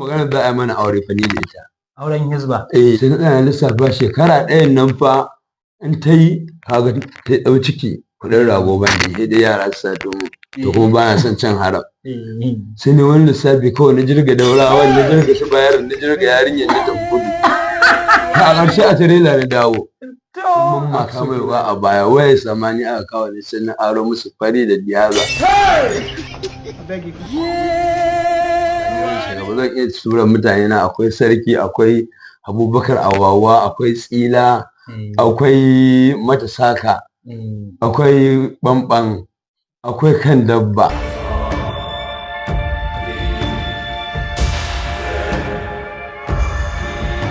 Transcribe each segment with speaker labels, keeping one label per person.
Speaker 1: Maganar za a yi mana aure fa ni da ita.
Speaker 2: Auren hizba.
Speaker 1: Sai na tsaya lissafa shekara ɗayan nan fa in ta yi kaga ta ɗau ciki kuɗin rago ban da sai dai yara su sato mu. To kuma ba na son can haram. Sai ne wani lissafi kawai na jirga daurawa na jirga su bayar na jirga yarinyar na ta kudu. A ƙarshe a tirela na dawo. Mun maka mai ba a baya waya samani aka kawo ne sai na aro musu fari da diyaza. Ba zan iya tura mutane na akwai sarki akwai abubakar awawa akwai tsila akwai matasaka akwai ɓamɓan akwai kan dabba.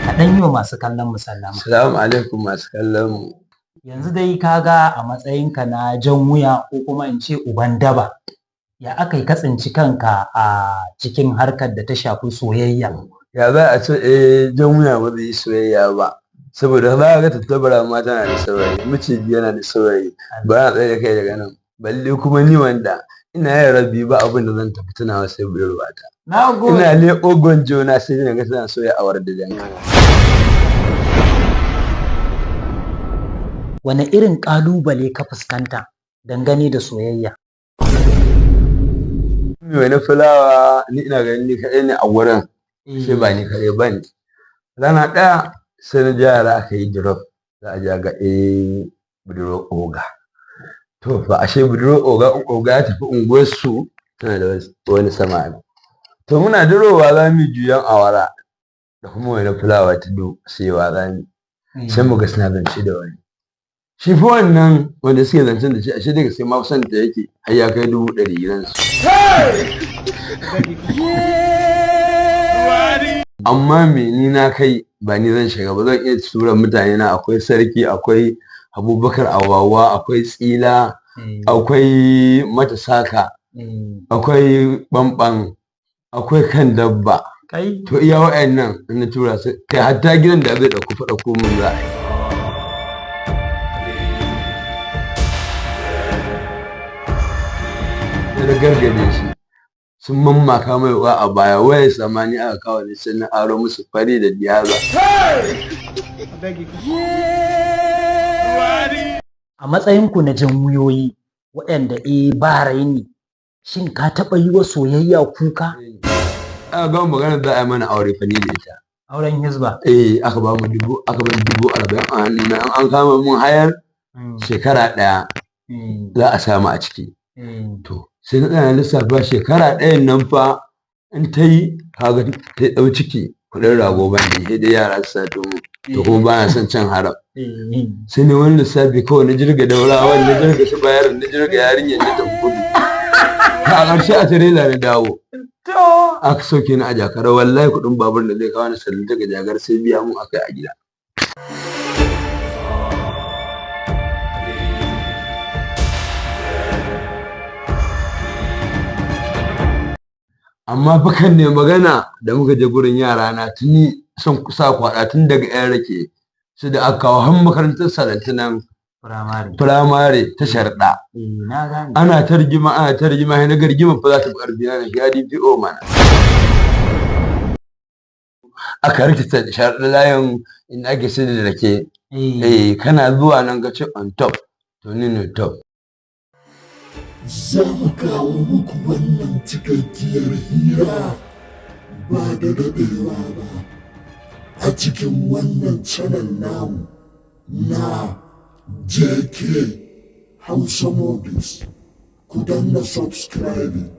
Speaker 2: Kaɗan yi wa masu kallon mu sallama.
Speaker 1: Assalamu alaikum masu kallon mu.
Speaker 2: Yanzu dai kaga a matsayinka na jan wuya ko kuma in ce uban daba, ya aka yi ka tsinci kanka a cikin harkar da ta shafi soyayya?
Speaker 1: Ya za a ce jan wuya ba zai yi soyayya ba, saboda za ka ga tattabara ma tana da saurayi, maciji yana da saurayi, ba na tsaye da kai daga nan. Balle kuma ni wanda ina yin rabi ba abin da zan tafi tunawa sai budurwata. Ina leƙo gwanjo na sai na ga tana soya awar da jan.
Speaker 2: Wane irin ƙalubale ka fuskanta dangane da soyayya?
Speaker 1: Wani fulawa ni ina ganin ni kaɗai ne a wurin sai ba ni kaɗai ba ne. Rana ɗaya sai na yara aka yi drop za a ja ga budurwar oga. To fa ashe budurwar oga ya tafi unguwarsu tana da wani samari. To muna durowa za mu juyan awara da kuma wani fulawa ta sai wa za mu sai mu ga suna zance da wani. Shi fa wannan wanda suke zancen da shi ashe daga sai ma san da yake har ya kai 100 gidansu. Amma me ni na kai ba ni zan shiga ba zan iya tura mutane na akwai sarki akwai abubakar awawa akwai tsila akwai matasaka akwai ɓamɓan akwai kan dabba. To iya wa'annan na tura su kai hatta gidan da zai ɗauko mun za a yi. Da gargade shi sun mammaka mai wa a baya waya samani aka kawo ne sai na aro musu fari da diyaza.
Speaker 2: A matsayinku na jan wuyoyi waɗanda ba raini, shin ka taɓa yi wa soyayya kuka?
Speaker 1: Aka gama maganar za a yi mana aure fa ni da ita.
Speaker 2: Auren hizba.
Speaker 1: Aka ba mu 40,000 a hannuna an kama mun hayar shekara ɗaya za a samu a ciki. To sai na tsaya lissafa shekara ɗayan nan fa in ta yi kaga ta ɗau ciki kuɗin rago ban da sai dai yara su sato mu. To kuma ba na son can haram. Sai ne wani lissafi kawai na jirga daurawa na jirga su bayar na jirga yarinyar na ta kudu. A ƙarshe a tirela na dawo. Aka sauke ni a jakara wallahi kuɗin babur da zai kawo ni sallu daga jagar sai biya mun akai a gida. Amma fa kan ne magana da muka je gurin yara na tuni son kusa kwaɗa tun daga yan rake su da aka kawo har makarantar salantinan firamare ta sharɗa. Ana tarjima sai na gargima fa za ta fi ƙarfi na ya DPO mana. Aka rikita da sharɗa layin inda ake sai da rake. Kana zuwa nan ka ce on top to ni ne top.
Speaker 3: Za mu kawo muku wannan cikakkiyar hira ba da daɗewa ba a cikin wannan channel namu na JK Hausa Movies. Ku danna subscribing.